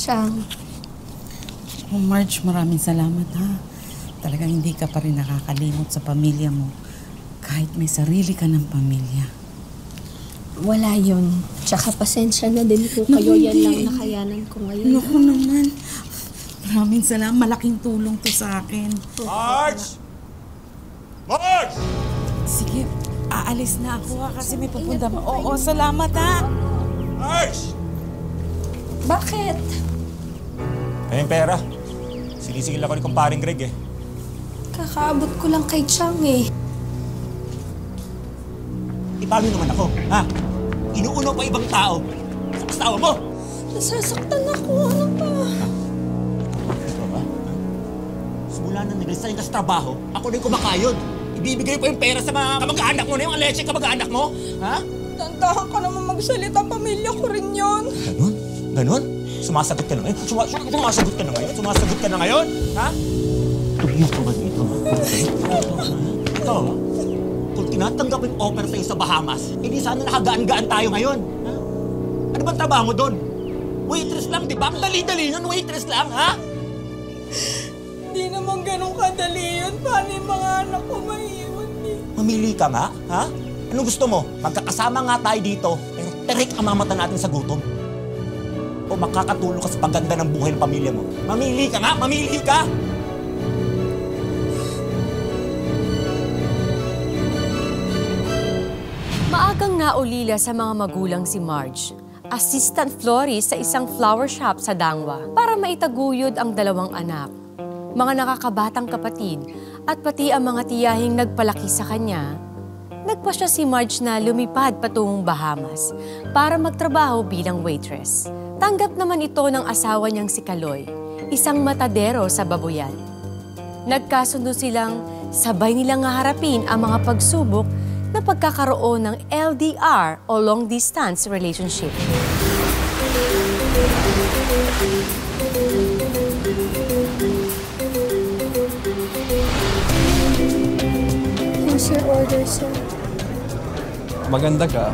Chang. Oh, Marge, maraming salamat ha. Talagang hindi ka pa rin nakakalimot sa pamilya mo. Kahit may sarili ka ng pamilya. Wala yun. Tsaka pasensya na din po kayo. Yan lang nakayanan ko ngayon. Naku naman. Maraming salamat. Malaking tulong to sa akin. Marge! Marge! Sige, aalis na ako ha kasi may pupunta mo. Oo, salamat ha. Marge! Bakit? Ayun pera. Sinisigil ako ni kumparing Greg eh. Kakaabot ko lang kay Chang eh. Paano naman ako, ha? Inuuno pa ibang tao sa asawa mo! Nasasaktan ako. Ano pa? Ito ba? Simula na nag-resign ka sa trabaho, ako na yung kumakayod. Ibibigay pa yung pera sa mga kamag-anak mo na yung aletseng kamag-anak mo, ha? Tantahan ka naman magsalita. Pamilya ko rin yun. Ganon? Ganon? Sumasagot ka na ngayon? Sumasagot ka na ngayon? Sumasagot ka na ngayon? Ha? Tumiyak ka ba dito? Ito, kung tinatanggap yung offer sa'yo sa Bahamas, hindi sana nakagaan-gaan tayo ngayon. Ha? Ano bang trabaho mo doon? Waitress lang, di ba? Ang dali-dali nun, waitress lang, ha? Hindi naman ganun kadali yun. Paano yung mga anak ko maiiwan eh? Mamili ka nga, ha? Anong gusto mo? Magkakasama nga tayo dito, pero terik ang mamata natin sa gutom. O makakatulong ka sa pagganda ng buhay ng pamilya mo. Mamili ka nga! Mamili ka! Maagang naulila sa mga magulang si Marge, assistant florist sa isang flower shop sa Dangwa para maitaguyod ang dalawang anak. Mga nakakabatang kapatid at pati ang mga tiyahing nagpalaki sa kanya. Nagpasya si Marge na lumipad patungong Bahamas para magtrabaho bilang waitress. Tanggap naman ito ng asawa niyang si Kaloy, isang matadero sa Babuyan. Nagkasundo silang sabay nilang haharapin ang mga pagsubok na pagkakaroon ng LDR o long-distance relationship. Here's your order, sir. Maganda ka.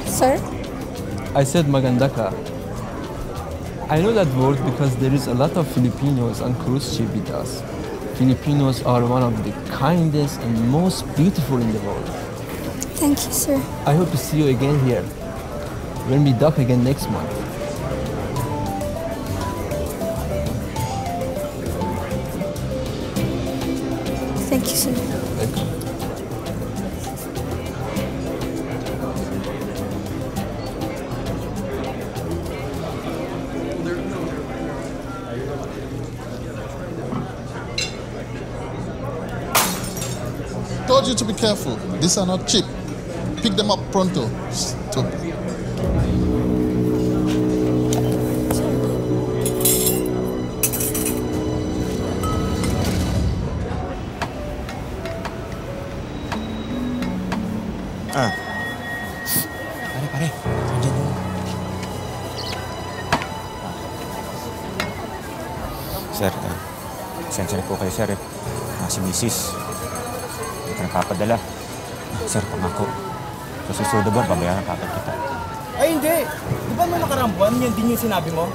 Sir? I said maganda ka. I know that word because there is a lot of Filipinos on cruise ship with us. Filipinos are one of the kindest and most beautiful in the world. Thank you, sir. I hope to see you again here when we dock again next month. Thank you, sir. Welcome. Told you to be careful. These are not cheap. Pick them up pronto. Stupid. Pare. Andiyan mo. Sir, sensya po kayo, sir. Si Mrs. Hindi ka napapadala. Sir, pangako. Sa susunod ba, babayaran kapag kita. Ay, hindi. Di ba nung nakarang buwan, yan din yung sinabi mo?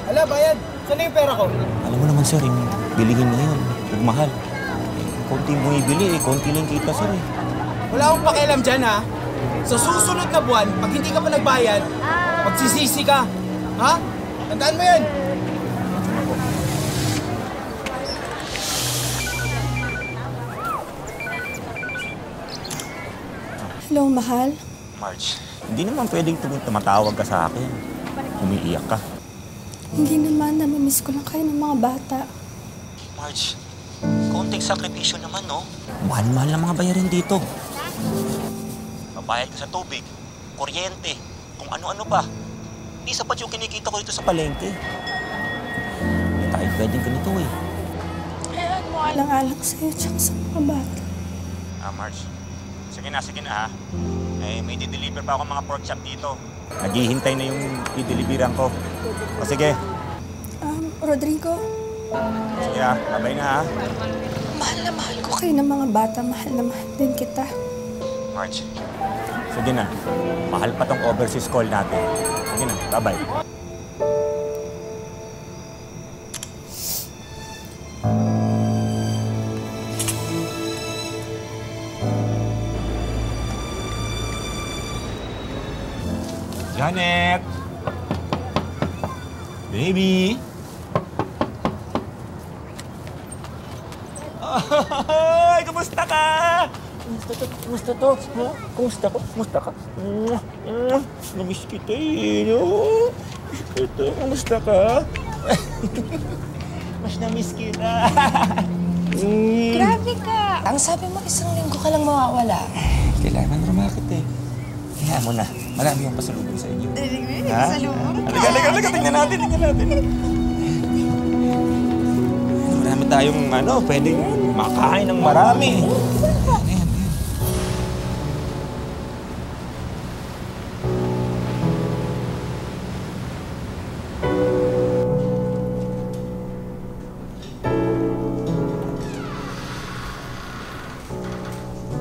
Ala, bayad. Saan na yung pera ko? Alam mo naman, sir, yung bilihin mo yun. Nagmahal. Konti mo ibili, konti lang kita, sir. Wala akong pakialam dyan, ha? Sa susunod na buwan, pag hindi ka pa nagbayad, magsisisi ka. Ha? Tandaan mo yan. Hello, mahal. Marge, hindi naman pwedeng tumatawag ka sa akin. Umiiyak ka. Hindi naman. Namimiss ko lang kayo ng mga bata. Marge, konting sakripisyo naman, no? Mahal-mahal na mga bayarin dito. Mabayad ka sa tubig, kuryente, kung ano-ano pa. Hindi sapat yung kinikita ko dito sa palengke. Hindi tayo pwedeng ganito, eh. Kaya mo alang-alang sa'yo tsaka sa mga bata. Marge, sige na, ha? Eh, may di-deliver pa ako mga pork chop dito. Naghihintay na yung i-deliveran ko. O sige. Rodrigo? Sige, ha? Babay na, ha? Mahal na mahal ko kayo ng mga bata. Mahal na mahal din kita. Marge, sige na. Mahal pa tong overseas call natin. Sige na, bye-bye. Janet! Baby! Ay, kumusta ka? Kumusta to? Ha? Kumusta ko? Kumusta ka? Namiss kita eh, no? Namiss kita. Kumusta ka? Mas namiss kita. Grabe ka! Ang sabi mo, 1 linggo ka lang mawawala. Kailangan rumakit eh. Kaya mo na. Marami yung pasalubong sa inyo. Pasalubong ka? Halika, tingnan natin. Marami tayong pwedeng makain ng marami.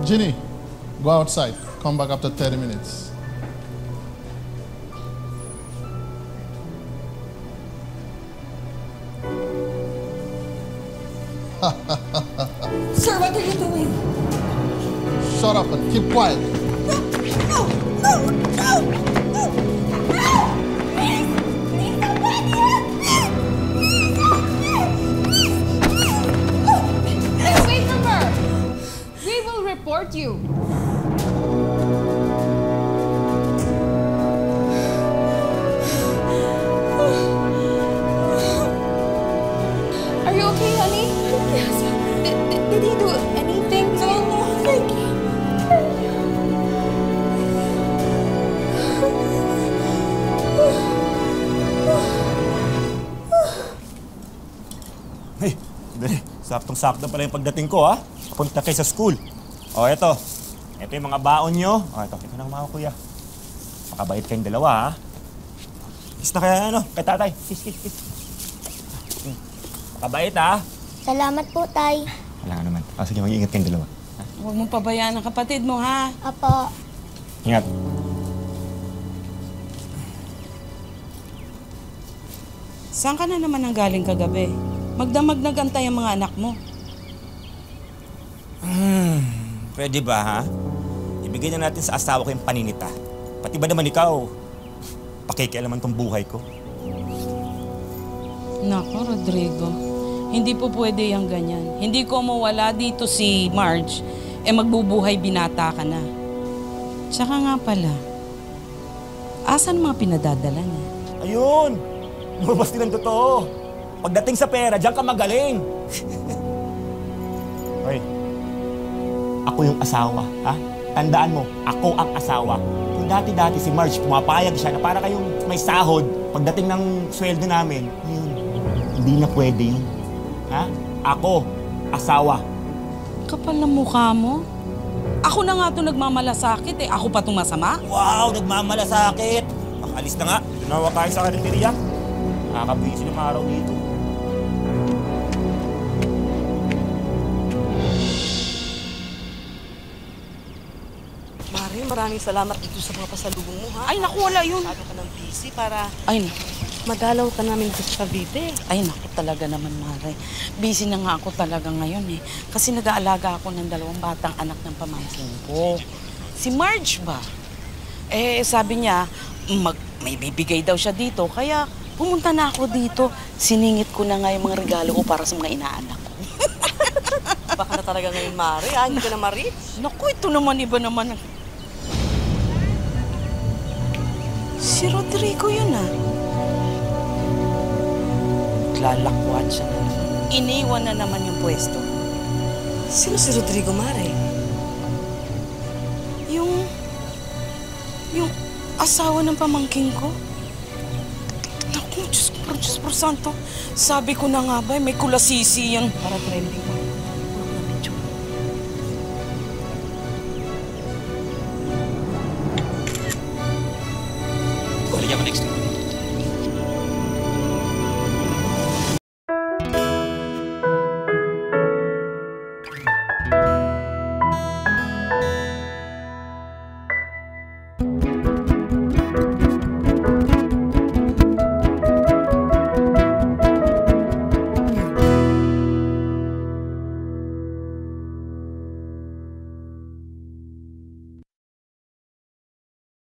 Ginny, go outside. Come back after 30 minutes. Sir, what are you doing? Shut up and keep quiet. No! Please! Please, somebody help me! Please wait for her! We will report you. Are you okay, honey? Yes. Did he do anything? No, thank you. Hey, dali. Saktong-sakto pala yung pagdating ko, ha? Punta kayo sa school. O, eto. Ito yung mga baon nyo. O, ito na mga kuya. Makabait kayong dalawa, ha? Kiss na kaya, kay tatay. Kiss. Makabait, ha? Salamat po, Tay. Wala nga naman. Sige, mag-iingat kayong dalawa. Huwag mong pabayaan ang kapatid mo, ha? Apo. Ingat. Saan ka na naman ang galing kagabi? Magdamag nagantay ang mga anak mo. Pwede ba, ha? Ibigay na natin sa asawa ko yung paninita. Pati ba naman ikaw? Pakikialaman tong buhay ko. Nako, Rodrigo. Hindi po pwede yung ganyan. Hindi ko mawala dito si Marge, magbubuhay binata ka na. Tsaka nga pala, asan mga pinadadala niya? Ayun! Lumabas din ang totoo. Pagdating sa pera, diyan ka magaling. Hoy, ako yung asawa, ha? Tandaan mo, ako ang asawa. Kung dati-dati si Marge, pumapayag siya na para kayong may sahod, pagdating ng sweldo namin, yun, hindi na pwede yun. Ha? Ako, asawa. Kapal na mukha mo. Ako na nga ito nagmamalasakit eh. Ako pa itong masama? Wow, nagmamalasakit. Alis na nga. Tunawa tayo sa karinteriya. Nakakabisi ng araw dito. Mari, maraming salamat dito sa mga pasalubong mo, ha? Ay, naku, wala yun. Masyado ka ng busy para Ay, naku. madalaw ka namin dito sa Cavite. Ay, naku talaga naman, Mare. Busy na nga ako talaga ngayon eh. Kasi nag-aalaga ako ng 2 batang anak ng pamangkin ko. Si Marge ba? Sabi niya, may bibigay daw siya dito. Kaya pumunta na ako dito. Siningit ko na nga yung mga regalo ko para sa mga inaanak ko. Baka na talaga ngayon, Mari, ha? Hindi ka na ma-reach. Naku, ito naman iba naman. Si Rodrigo yun ah. Lalakwat siya na naman. Iniwan na naman yung pwesto. Sino si Rodrigo, Mari? Yung asawa ng pamangking ko. Naku, Diyos por santo. Sabi ko na nga ba, may kulasisi yan. Para trending.